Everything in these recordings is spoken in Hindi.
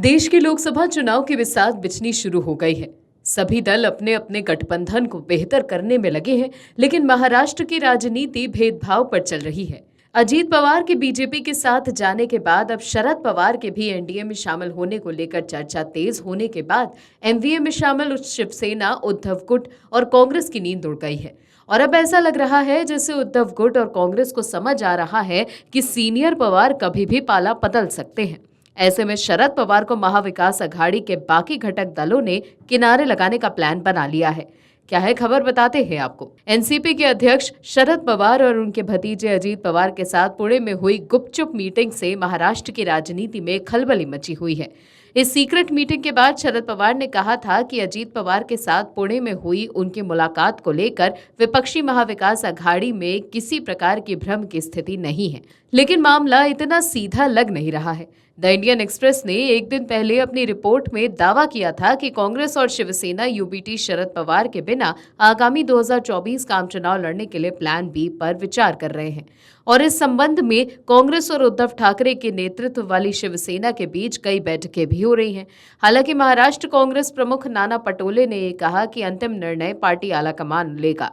देश के लोकसभा चुनाव की बिसात बिछनी शुरू हो गई है। सभी दल अपने अपने गठबंधन को बेहतर करने में लगे हैं, लेकिन महाराष्ट्र की राजनीति भेदभाव पर चल रही है। अजीत पवार के बीजेपी के साथ जाने के बाद अब शरद पवार के भी एनडीए में शामिल होने को लेकर चर्चा तेज होने के बाद एनडीए में शामिल शिवसेना, उद्धव गुट और कांग्रेस की नींद उड़ गई है। और अब ऐसा लग रहा है जैसे उद्धव गुट और कांग्रेस को समझ आ रहा है कि सीनियर पवार कभी भी पाला बदल सकते हैं। ऐसे में शरद पवार को महाविकास अघाड़ी के बाकी घटक दलों ने किनारे लगाने का प्लान बना लिया है। क्या है खबर, बताते हैं आपको। एनसीपी के अध्यक्ष शरद पवार और उनके भतीजे अजीत पवार के साथ पुणे में हुई गुपचुप मीटिंग से महाराष्ट्र की राजनीति में खलबली मची हुई है। इस सीक्रेट मीटिंग के बाद शरद पवार ने कहा था कि अजीत पवार के साथ पुणे में हुई उनकी मुलाकात को लेकर विपक्षी महाविकास अघाड़ी में किसी प्रकार की भ्रम की स्थिति नहीं है, लेकिन मामला इतना सीधा लग नहीं रहा है। द इंडियन एक्सप्रेस ने एक दिन पहले अपनी रिपोर्ट में दावा किया था कि कांग्रेस और शिवसेना यूबीटी शरद पवार के बिना आगामी 2024 का आम चुनाव लड़ने के लिए प्लान बी पर विचार कर रहे हैं और इस संबंध में कांग्रेस और उद्धव ठाकरे के नेतृत्व वाली शिवसेना के बीच कई बैठकें भी हो रही हैं। हालांकि महाराष्ट्र कांग्रेस प्रमुख नाना पटोले ने कहा कि अंतिम निर्णय पार्टी आलाकमान लेगा।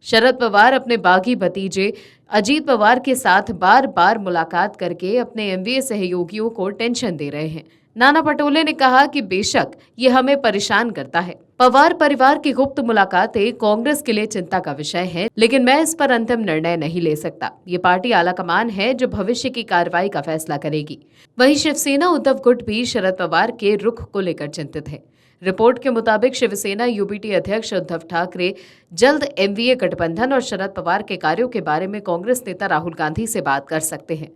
शरद पवार अपने बागी भतीजे अजीत पवार के साथ बार बार मुलाकात करके अपने एमवीए सहयोगियों को टेंशन दे रहे हैं। नाना पटोले ने कहा कि बेशक ये हमें परेशान करता है। पवार परिवार की गुप्त मुलाकातें कांग्रेस के लिए चिंता का विषय है, लेकिन मैं इस पर अंतिम निर्णय नहीं ले सकता। ये पार्टी आलाकमान है जो भविष्य की कार्रवाई का फैसला करेगी। वहीं शिवसेना उद्धव गुट भी शरद पवार के रुख को लेकर चिंतित है। रिपोर्ट के मुताबिक शिवसेना यूबीटी अध्यक्ष उद्धव ठाकरे जल्द एमवीए गठबंधन और शरद पवार के कार्यों के बारे में कांग्रेस नेता राहुल गांधी से बात कर सकते हैं।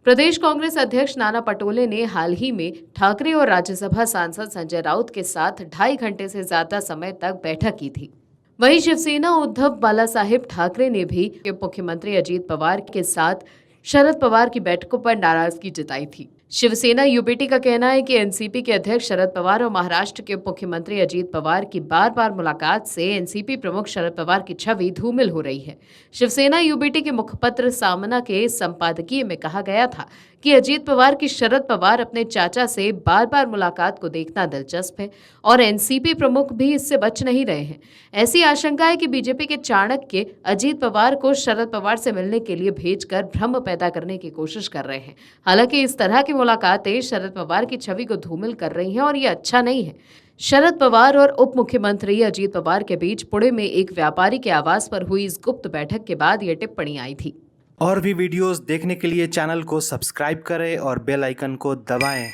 प्रदेश कांग्रेस अध्यक्ष नाना पटोले ने हाल ही में ठाकरे और राज्यसभा सांसद संजय राउत के साथ 2.5 घंटे से ज्यादा समय तक बैठक की थी। वहीं शिवसेना उद्धव बाला साहेब ठाकरे ने भी मुख्यमंत्री अजीत पवार के साथ शरद पवार की बैठकों पर नाराजगी जताई थी। शिवसेना यूबीटी का कहना है कि एनसीपी के अध्यक्ष शरद पवार और महाराष्ट्र के मुख्यमंत्री अजीत पवार की बार बार मुलाकात से एनसीपी प्रमुख शरद पवार की छवि धूमिल हो रही है। शिवसेना यूबीटी के मुखपत्र सामना के संपादकीय में कहा गया था कि अजीत पवार की शरद पवार अपने चाचा से बार बार मुलाकात को देखना दिलचस्प है और एनसीपी प्रमुख भी इससे बच नहीं रहे हैं। ऐसी आशंका है कि बीजेपी के चाणक्य अजीत पवार को शरद पवार से मिलने के लिए भेजकर भ्रम पैदा करने की कोशिश कर रहे हैं। हालांकि इस तरह की मुलाकातें शरद पवार की छवि को धूमिल कर रही हैं और ये अच्छा नहीं है। शरद पवार और उप मुख्यमंत्री अजीत पवार के बीच पुणे में एक व्यापारी के आवास पर हुई इस गुप्त बैठक के बाद ये टिप्पणी आई थी। और भी वीडियोस देखने के लिए चैनल को सब्सक्राइब करें और बेल आइकन को दबाएं।